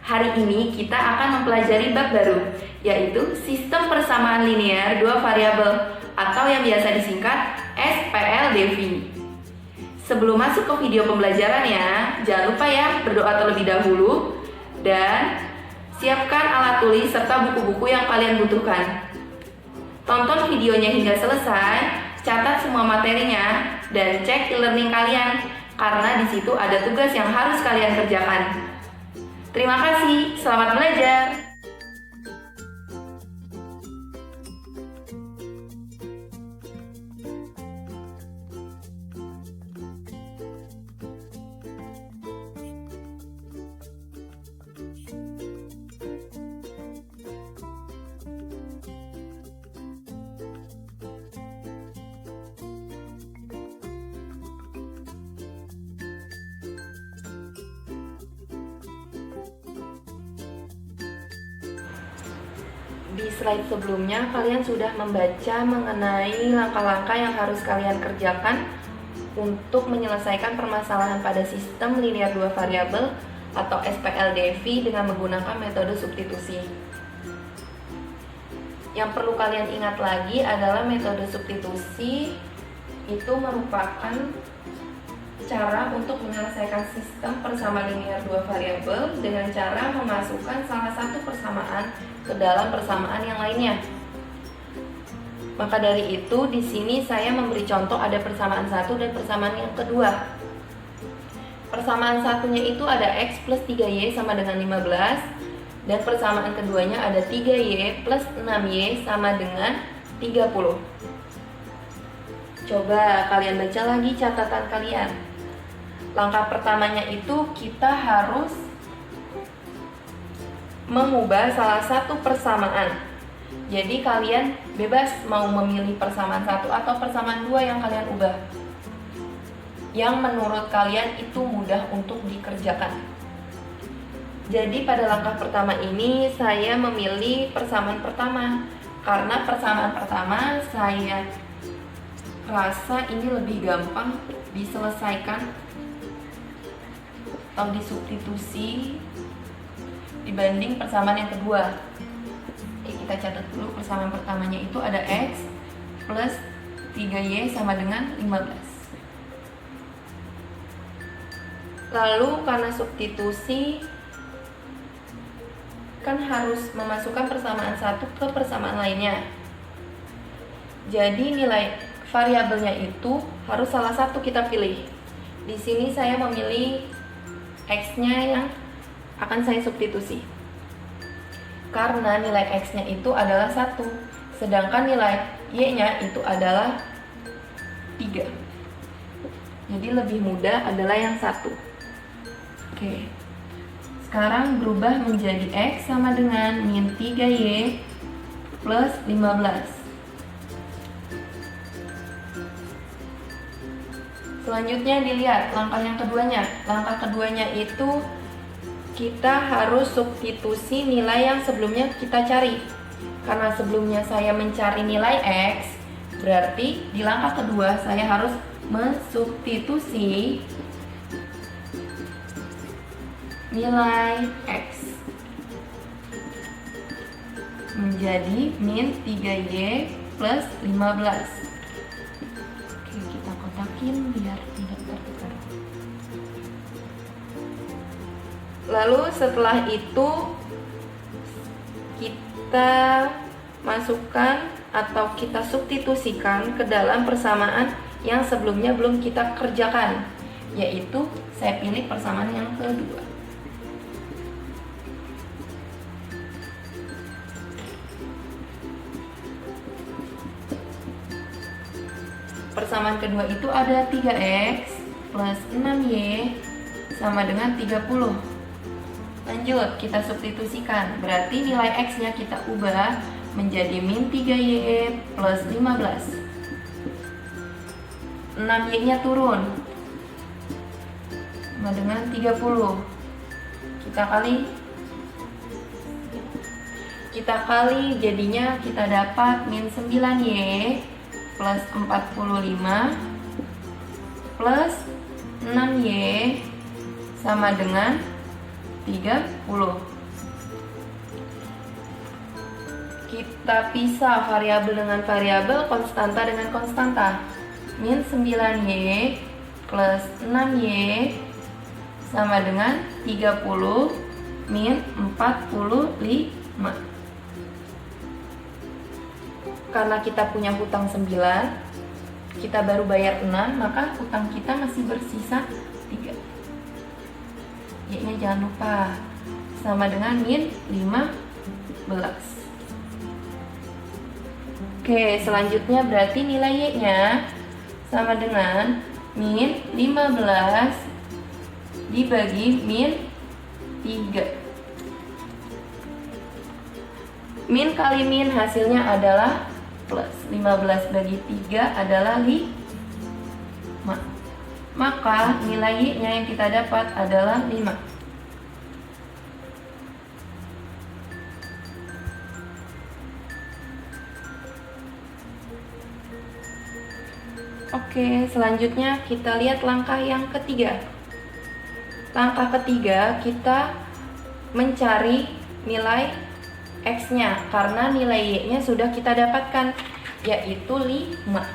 Hari ini kita akan mempelajari bab baru, yaitu sistem persamaan linear dua variabel atau yang biasa disingkat SPLDV. Sebelum masuk ke video pembelajarannya, jangan lupa ya berdoa terlebih dahulu dan siapkan alat tulis serta buku-buku yang kalian butuhkan. Tonton videonya hingga selesai, catat semua materinya, dan cek e-learning kalian karena di situ ada tugas yang harus kalian kerjakan. Terima kasih, selamat belajar. Di slide sebelumnya, kalian sudah membaca mengenai langkah-langkah yang harus kalian kerjakan untuk menyelesaikan permasalahan pada sistem linear dua variabel atau SPLDV dengan menggunakan metode substitusi. Yang perlu kalian ingat lagi adalah metode substitusi itu merupakan cara untuk menyelesaikan sistem persamaan linear dua variabel dengan cara memasukkan salah satu persamaan ke dalam persamaan yang lainnya. Maka dari itu, di sini saya memberi contoh ada persamaan satu dan persamaan yang kedua. Persamaan satunya itu ada X plus 3Y sama dengan 15, dan persamaan keduanya ada 3Y plus 6Y sama dengan 30. Coba kalian baca lagi catatan kalian. Langkah pertamanya itu kita harus mengubah salah satu persamaan. Jadi kalian bebas mau memilih persamaan satu atau persamaan dua yang kalian ubah, yang menurut kalian itu mudah untuk dikerjakan. Jadi pada langkah pertama ini saya memilih persamaan pertama, karena persamaan pertama saya rasa ini lebih gampang diselesaikan atau disubstitusi dibanding persamaan yang kedua. Oke, kita catat dulu persamaan pertamanya itu ada X plus 3Y sama dengan 15. Lalu karena substitusi kan harus memasukkan persamaan satu ke persamaan lainnya. Jadi nilai variabelnya itu harus salah satu kita pilih. Di sini saya memilih X-nya yang akan saya substitusi karena nilai X-nya itu adalah 1, sedangkan nilai Y-nya itu adalah 3. Jadi lebih mudah adalah yang 1. Oke, sekarang berubah menjadi X sama dengan min 3Y plus 15. Selanjutnya dilihat langkah yang keduanya. Langkah keduanya itu kita harus substitusi nilai yang sebelumnya kita cari. Karena sebelumnya saya mencari nilai X, berarti di langkah kedua saya harus mensubstitusi nilai X menjadi min 3Y plus 15. Biar tidak tertukar. Lalu setelah itu kita masukkan atau kita substitusikan ke dalam persamaan yang sebelumnya belum kita kerjakan, yaitu saya pilih persamaan yang kedua. Persamaan kedua itu ada 3X plus 6Y sama dengan 30. Lanjut, kita substitusikan. Berarti nilai X-nya kita ubah menjadi min 3Y plus 15. 6Y-nya turun sama dengan 30. Kita kali jadinya kita dapat min 9Y plus 45 plus 6Y sama dengan 30. kita pisah variabel dengan variabel, konstanta dengan konstanta. Min 9Y plus 6Y sama dengan 30 min 45. Karena kita punya hutang 9, kita baru bayar 6, maka hutang kita masih bersisa 3. Y-nya jangan lupa, sama dengan min 15. Oke, selanjutnya berarti nilai Y-nya sama dengan min 15 dibagi min 3. Min kali min hasilnya adalah plus. 15 bagi 3 adalah 5. Maka nilai Y-nya yang kita dapat adalah 5. Oke, selanjutnya kita lihat langkah yang ketiga. Langkah ketiga, kita mencari nilai X-nya karena nilai Y-nya sudah kita dapatkan, yaitu 5.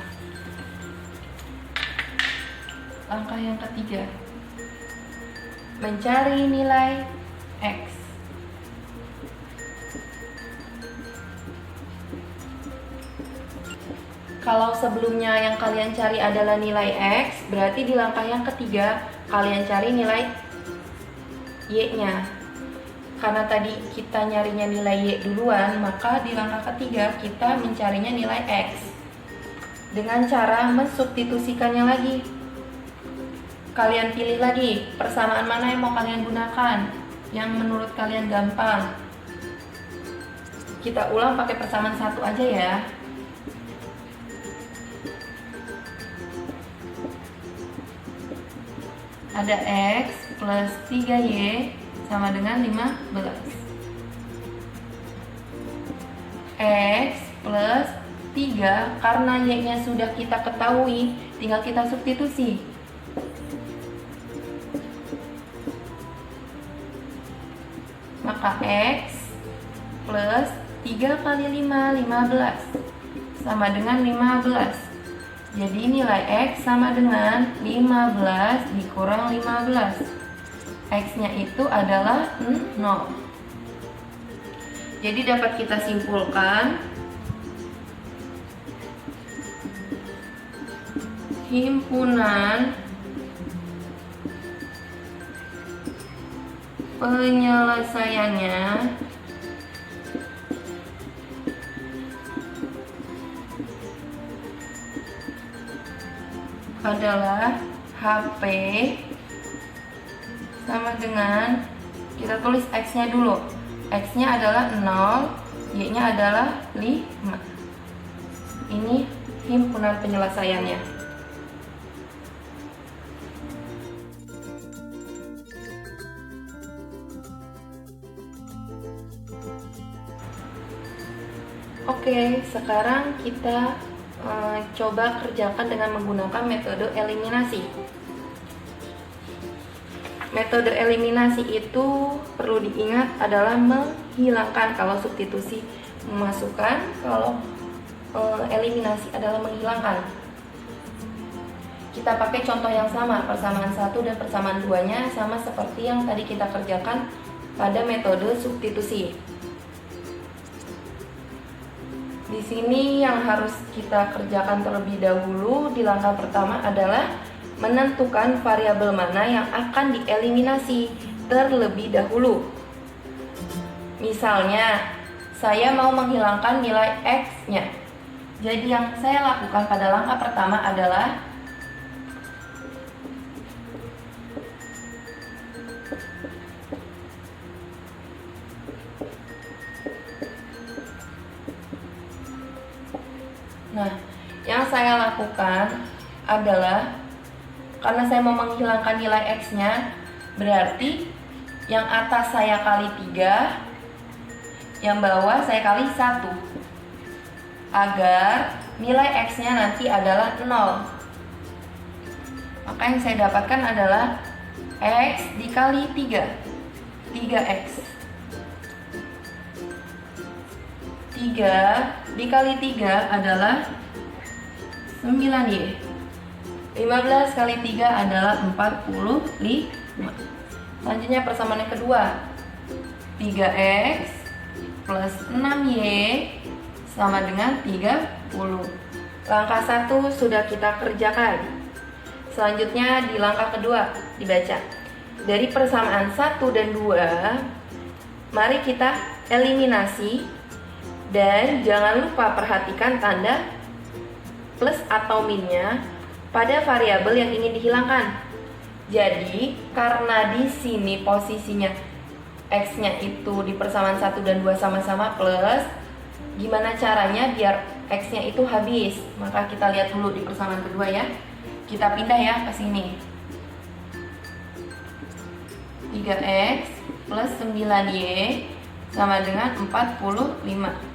Langkah yang ketiga, mencari nilai X. Kalau sebelumnya yang kalian cari adalah nilai X, berarti di langkah yang ketiga kalian cari nilai Y-nya. Karena tadi kita nyarinya nilai Y duluan, maka di langkah ketiga kita mencarinya nilai X dengan cara mensubstitusikannya lagi. Kalian pilih lagi persamaan mana yang mau kalian gunakan, yang menurut kalian gampang. Kita ulang pakai persamaan 1 aja ya. Ada X plus 3Y sama dengan 15. X plus 3, karena Y-nya sudah kita ketahui, tinggal kita substitusi. Maka X plus 3 kali 5, 15 sama dengan 15. Jadi nilai X sama dengan 15 dikurang 15. X-nya itu adalah 0. Jadi dapat kita simpulkan himpunan penyelesaiannya adalah HP sama dengan, kita tulis X-nya dulu. X-nya adalah 0, Y-nya adalah 5. Ini himpunan penyelesaiannya. Oke, sekarang kita coba kerjakan dengan menggunakan metode eliminasi. Metode eliminasi itu perlu diingat adalah menghilangkan kalau substitusi memasukkan, kalau eliminasi adalah menghilangkan. Kita pakai contoh yang sama, persamaan 1 dan persamaan 2-nya sama seperti yang tadi kita kerjakan pada metode substitusi. Di sini yang harus kita kerjakan terlebih dahulu di langkah pertama adalah menentukan variabel mana yang akan dieliminasi terlebih dahulu. Misalnya, saya mau menghilangkan nilai X-nya. Jadi yang saya lakukan pada langkah pertama adalah yang saya lakukan adalah, karena saya mau menghilangkan nilai X-nya, berarti yang atas saya kali 3, yang bawah saya kali 1, agar nilai X-nya nanti adalah 0. Maka yang saya dapatkan adalah X dikali 3, 3X. 3 dikali 3 adalah 9Y. 15 kali 3 adalah 45. Selanjutnya persamaan yang kedua, 3X plus 6Y sama dengan 30. Langkah 1 sudah kita kerjakan. Selanjutnya di langkah kedua dibaca. Dari persamaan 1 dan 2, mari kita eliminasi. Dan jangan lupa perhatikan tanda plus atau minnya pada variabel yang ingin dihilangkan. Jadi karena di sini posisinya X-nya itu di persamaan 1 dan 2 sama-sama plus, gimana caranya biar X-nya itu habis? Maka kita lihat dulu di persamaan kedua ya. Kita pindah ya ke sini. 3X plus 9Y sama dengan 45.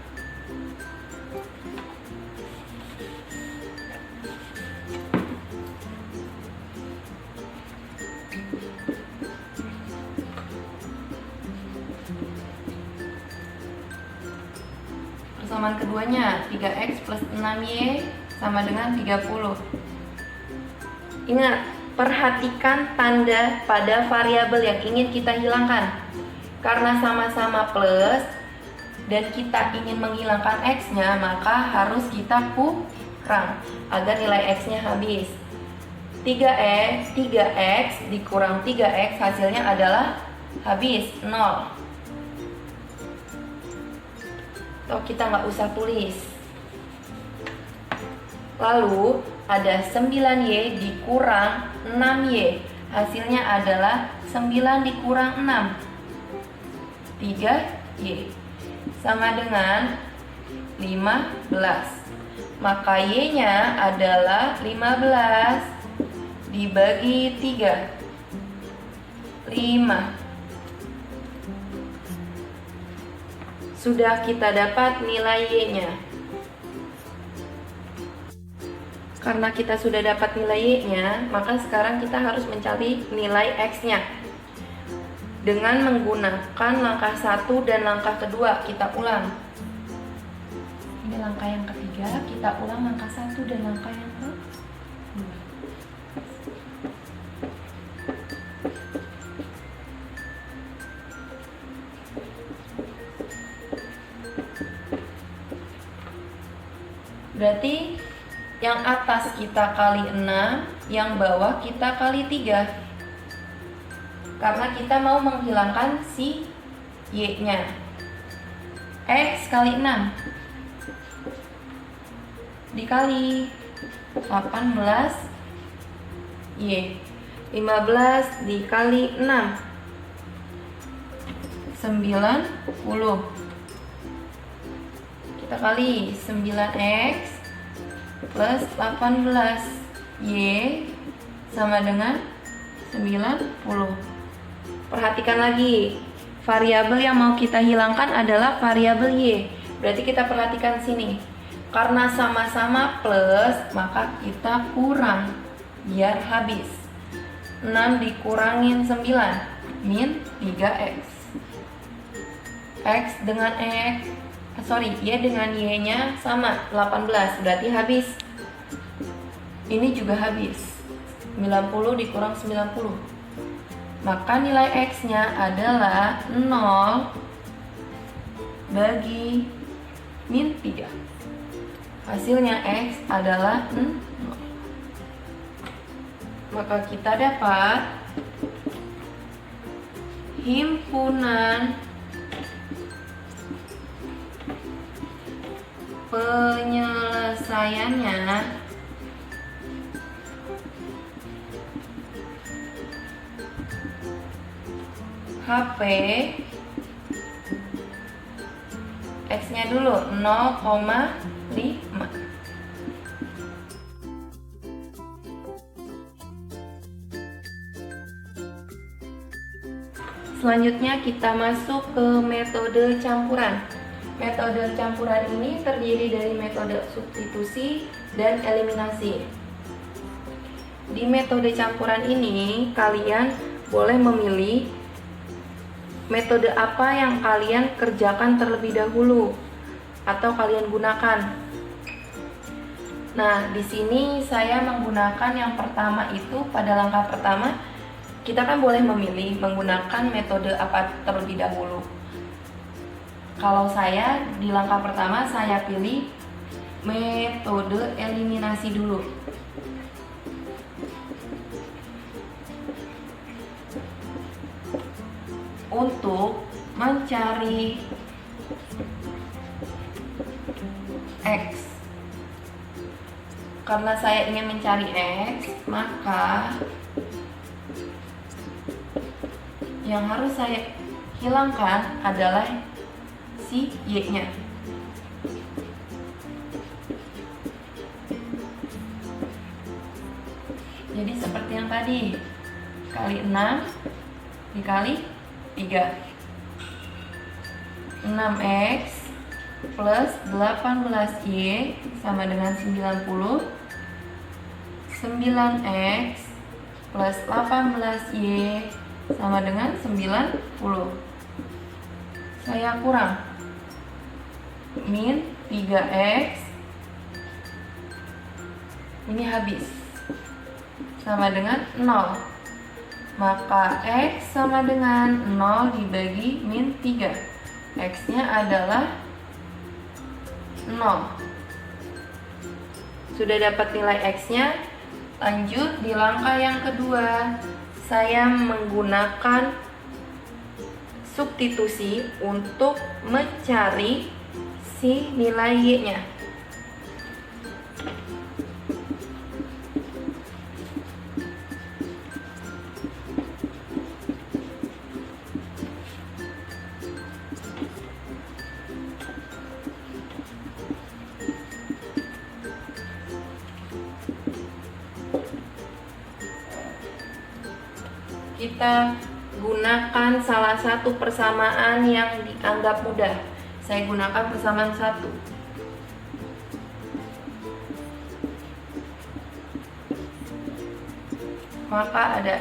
Persamaan keduanya 3X plus 6Y sama dengan 30. Ingat, perhatikan tanda pada variabel yang ingin kita hilangkan. Karena sama-sama plus dan kita ingin menghilangkan X-nya, maka harus kita kurang agar nilai X-nya habis. 3X dikurang 3X hasilnya adalah habis 0. Atau kita nggak usah tulis. Lalu ada 9Y dikurang 6Y. Hasilnya adalah 9 dikurang 6, 3Y. Sama dengan 15. Maka Y-nya adalah 15 dibagi 3, 5. Sudah kita dapat nilai Y-nya. Karena kita sudah dapat nilai Y-nya, maka sekarang kita harus mencari nilai X-nya. Dengan menggunakan langkah 1 dan langkah kedua, kita ulang. Ini langkah yang ketiga, kita ulang langkah 1 dan langkah yang kedua. Berarti yang atas kita kali 6, yang bawah kita kali 3. Karena kita mau menghilangkan si Y-nya. X kali 6 dikali 18 Y. 15 dikali 6 90. Kita kali 9X plus 18Y sama dengan 90. Perhatikan lagi, variabel yang mau kita hilangkan adalah variabel Y. Berarti kita perhatikan sini. Karena sama-sama plus, maka kita kurang biar habis. 6 dikurangin 9 min 3X. X dengan Y dengan Y-nya sama 18, berarti habis. Ini juga habis. 90 dikurang 90. Maka nilai X-nya adalah 0 bagi min 3. Hasilnya X adalah 0. Maka kita dapat himpunan penyelesaiannya HP X-nya dulu 0,5. Selanjutnya kita masuk ke metode campuran. Metode campuran ini terdiri dari metode substitusi dan eliminasi. Di metode campuran ini, kalian boleh memilih metode apa yang kalian kerjakan terlebih dahulu. atau kalian gunakan. Nah, di sini saya menggunakan yang pertama itu pada langkah pertama kita kan boleh memilih menggunakan metode apa terlebih dahulu. Kalau saya di langkah pertama saya pilih metode eliminasi dulu. Untuk mencari X. Karena saya ingin mencari X, maka yang harus saya hilangkan adalah si Y-nya. Jadi seperti yang tadi, kali 6 dikali 3. 6X plus 18Y sama dengan 90. 9X plus 18Y sama dengan 90. Saya kurang min 3X, ini habis, sama dengan 0. Maka X sama dengan 0 dibagi min 3. X nya adalah 0. Sudah dapat nilai X nya. Lanjut di langkah yang kedua, saya menggunakan substitusi untuk mencari si nilai Y nya. Kita gunakan salah satu persamaan yang dianggap mudah. Saya gunakan persamaan 1. Maka ada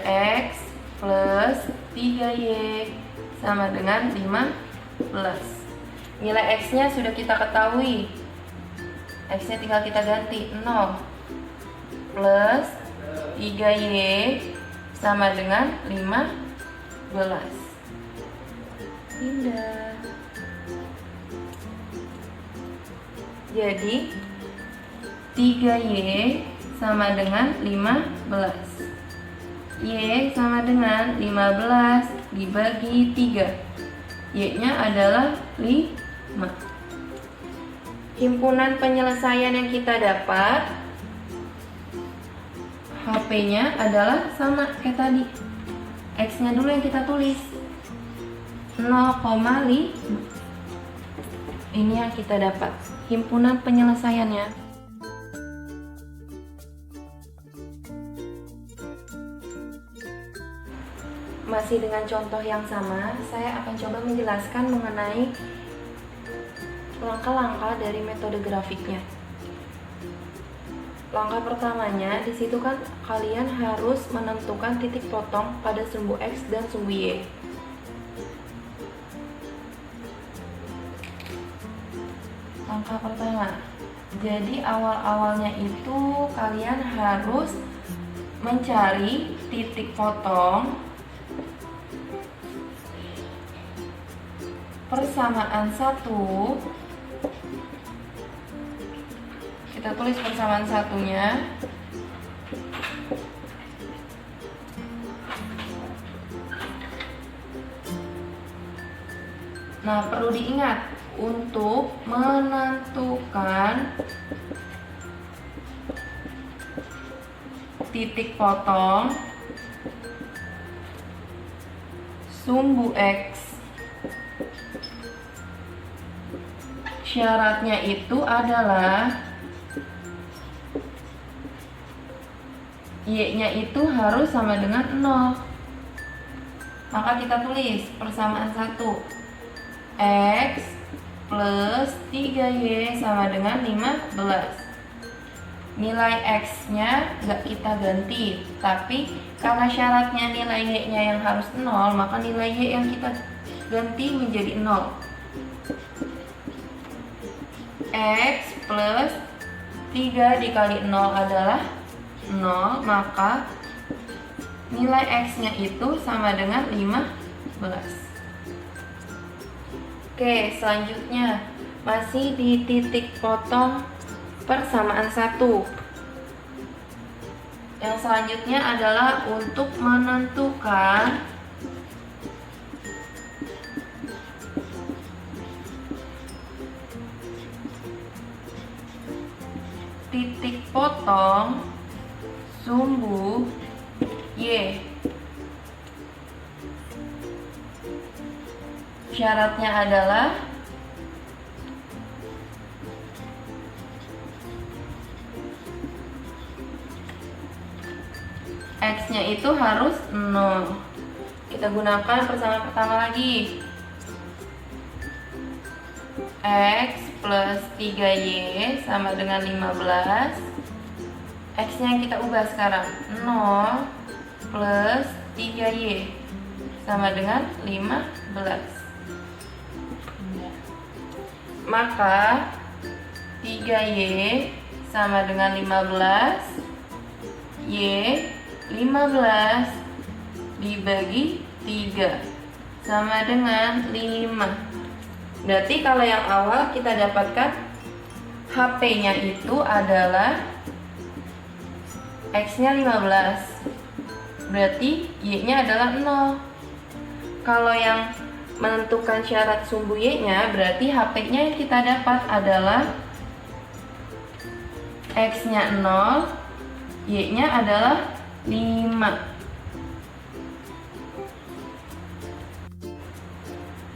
X plus 3Y sama dengan 15. Nilai X nya sudah kita ketahui. X nya tinggal kita ganti 0 plus 3Y sama dengan 15. Pindah. Jadi 3Y sama dengan 15. Y sama dengan 15 dibagi 3. Y nya adalah 5. Himpunan penyelesaian yang kita dapat, HP-nya adalah sama kayak tadi. X-nya dulu yang kita tulis 0,5. Ini yang kita dapat himpunan penyelesaiannya. Masih dengan contoh yang sama, saya akan coba menjelaskan mengenai langkah-langkah dari metode grafiknya. Langkah pertamanya, di situ kan kalian harus menentukan titik potong pada sumbu X dan sumbu Y. Langkah pertama, jadi awal-awalnya itu kalian harus mencari titik potong persamaan 1. Kita tulis persamaan satunya. Nah, perlu diingat untuk menentukan titik potong sumbu X, syaratnya itu adalah Y-nya itu harus sama dengan 0. Maka kita tulis persamaan 1. X plus 3Y sama dengan 15. Nilai X-nya nggak kita ganti, tapi karena syaratnya nilai Y-nya yang harus 0, maka nilai Y yang kita ganti menjadi 0. X plus 3 dikali 0 adalah 0, maka nilai X-nya itu sama dengan 15. Oke, selanjutnya masih di titik potong persamaan 1. Yang selanjutnya adalah untuk menentukan titik potong sumbu Y. Syaratnya adalah X-nya itu harus 0. Kita gunakan persamaan pertama lagi. X plus 3Y sama dengan 15. X-nya yang kita ubah sekarang 0 plus 3Y sama dengan 15. Maka 3Y sama dengan 15. Y 15 dibagi 3 sama dengan 5. Berarti kalau yang awal kita dapatkan HP-nya itu adalah X-nya 15. Berarti Y-nya adalah 0. Kalau yang menentukan syarat sumbu Y-nya, berarti HP-nya yang kita dapat adalah X-nya 0, Y-nya adalah 5.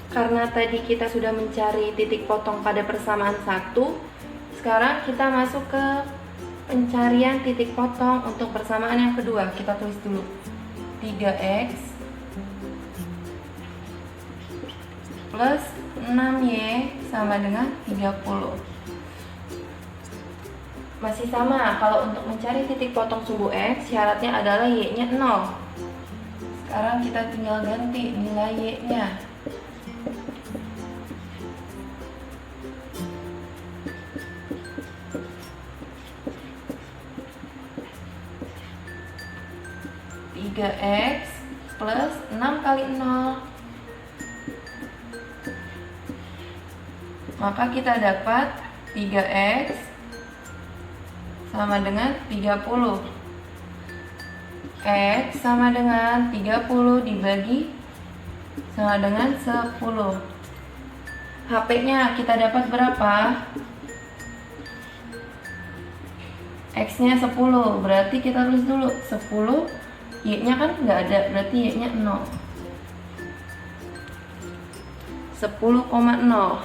Karena tadi kita sudah mencari titik potong pada persamaan 1, sekarang kita masuk ke pencarian titik potong untuk persamaan yang kedua. Kita tulis dulu 3X plus 6Y sama dengan 30. Masih sama, kalau untuk mencari titik potong sumbu X, syaratnya adalah Y-nya 0. Sekarang kita tinggal ganti nilai Y-nya. X plus 6 kali 0, maka kita dapat 3X sama dengan 30. X sama dengan 30 dibagi sama dengan 10. HP-nya kita dapat berapa? X-nya 10, berarti kita tulis dulu 10. Y-nya kan nggak ada, berarti Y-nya 0. 10,0.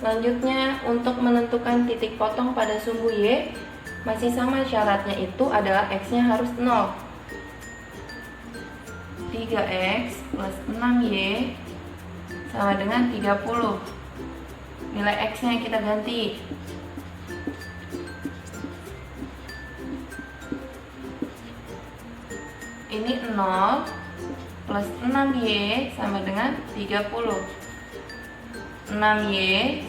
Selanjutnya, untuk menentukan titik potong pada sumbu Y, masih sama syaratnya, itu adalah X-nya harus 0. 3X plus 6Y sama dengan 30. Nilai X-nya yang kita ganti. Ini 0 plus 6Y sama dengan 30. 6Y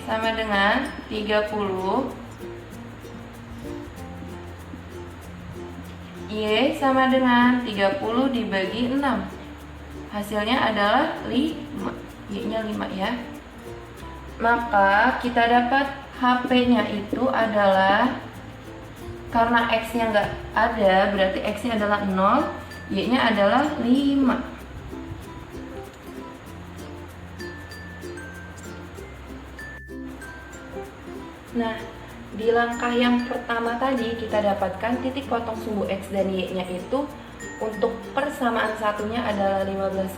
sama dengan 30. Y sama dengan 30 dibagi 6. Hasilnya adalah 5. Y-nya 5 ya. Maka kita dapat HP-nya itu adalah, karena X-nya nggak ada, berarti X-nya adalah 0, Y-nya adalah 5. Nah, di langkah yang pertama tadi kita dapatkan titik potong sumbu X dan Y-nya itu untuk persamaan satunya adalah 15,0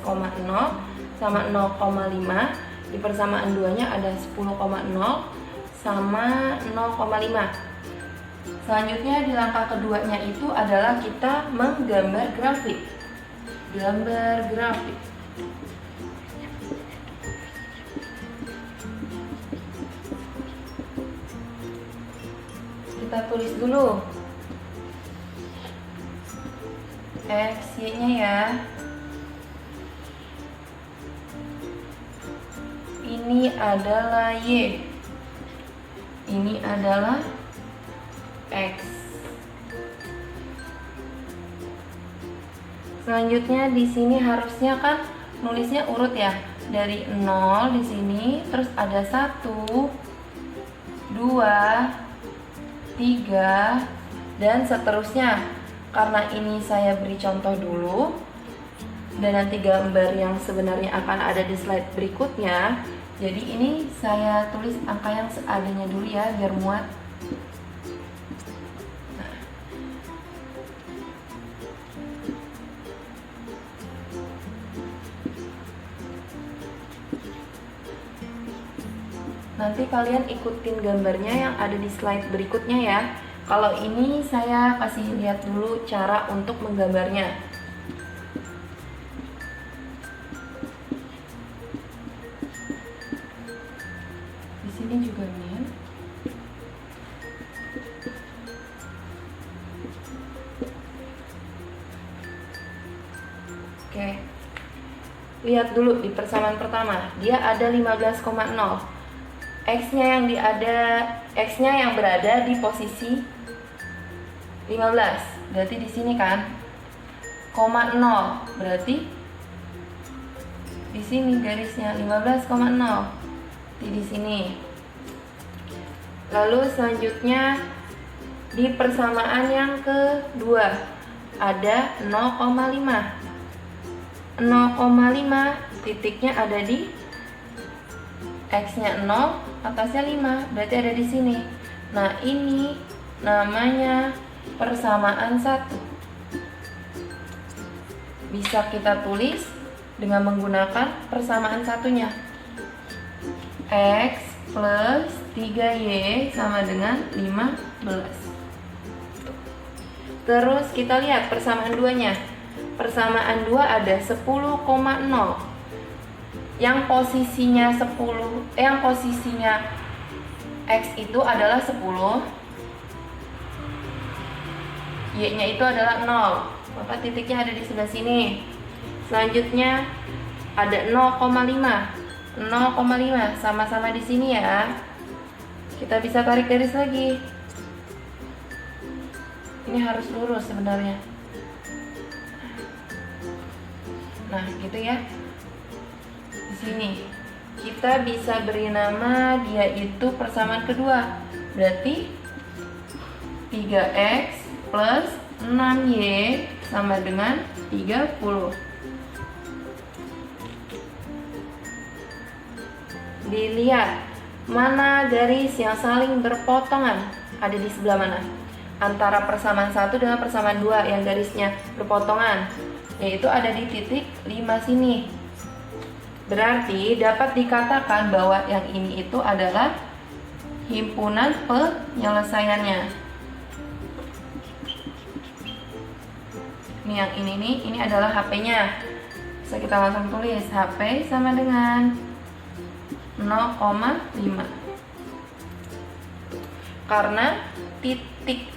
sama 0,5. Di persamaan duanya ada 10,0 sama 0,5. Selanjutnya di langkah keduanya itu adalah kita menggambar grafik. Gambar grafik. Kita tulis dulu X, Y-nya ya. sini adalah Y. Ini adalah X. Selanjutnya di sini harusnya kan nulisnya urut ya. Dari 0 di sini, terus ada 1, 2, 3 dan seterusnya. Karena ini saya beri contoh dulu dan nanti gambar yang sebenarnya akan ada di slide berikutnya. Jadi ini saya tulis angka yang seadanya dulu ya biar muat. Nanti kalian ikutin gambarnya yang ada di slide berikutnya ya. Kalau ini saya kasih lihat dulu cara untuk menggambarnya. Di sini juga min. Oke. Lihat dulu di persamaan pertama, dia ada 15,0. X-nya yang berada di posisi 15. Berarti di sini kan, 0, berarti di sini garisnya 15,0 di sini. Lalu selanjutnya di persamaan yang kedua ada 0,5. 0,5 titiknya ada di X-nya 0, atasnya 5, berarti ada di sini. Nah, ini namanya persamaan 1. Bisa kita tulis dengan menggunakan persamaan satunya. X plus 3Y sama dengan 15. Terus kita lihat persamaan 2-nya. Persamaan 2 ada 10,0. Yang posisinya X itu adalah 10, Y-nya itu adalah 0, maka titiknya ada di sebelah sini. Selanjutnya ada 0,5. 0,5 sama-sama di sini ya. Kita bisa tarik garis lagi. Ini harus lurus sebenarnya. Nah, gitu ya. Di sini kita bisa beri nama dia itu persamaan kedua. Berarti 3x plus 6y sama dengan 30. Dilihat mana garis yang saling berpotongan, ada di sebelah mana? Antara persamaan 1 dengan persamaan 2 yang garisnya berpotongan, yaitu ada di titik 5 sini. Berarti dapat dikatakan bahwa yang ini itu adalah himpunan penyelesaiannya. Ini yang ini nih, ini adalah HP-nya. Bisa kita langsung tulis HP sama dengan 0,5. Karena titik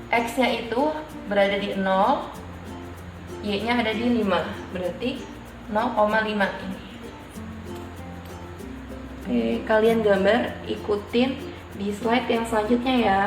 X-nya itu berada di 0, Y-nya ada di 5, berarti 0,5 ini. Oke, kalian gambar, ikutin di slide yang selanjutnya ya.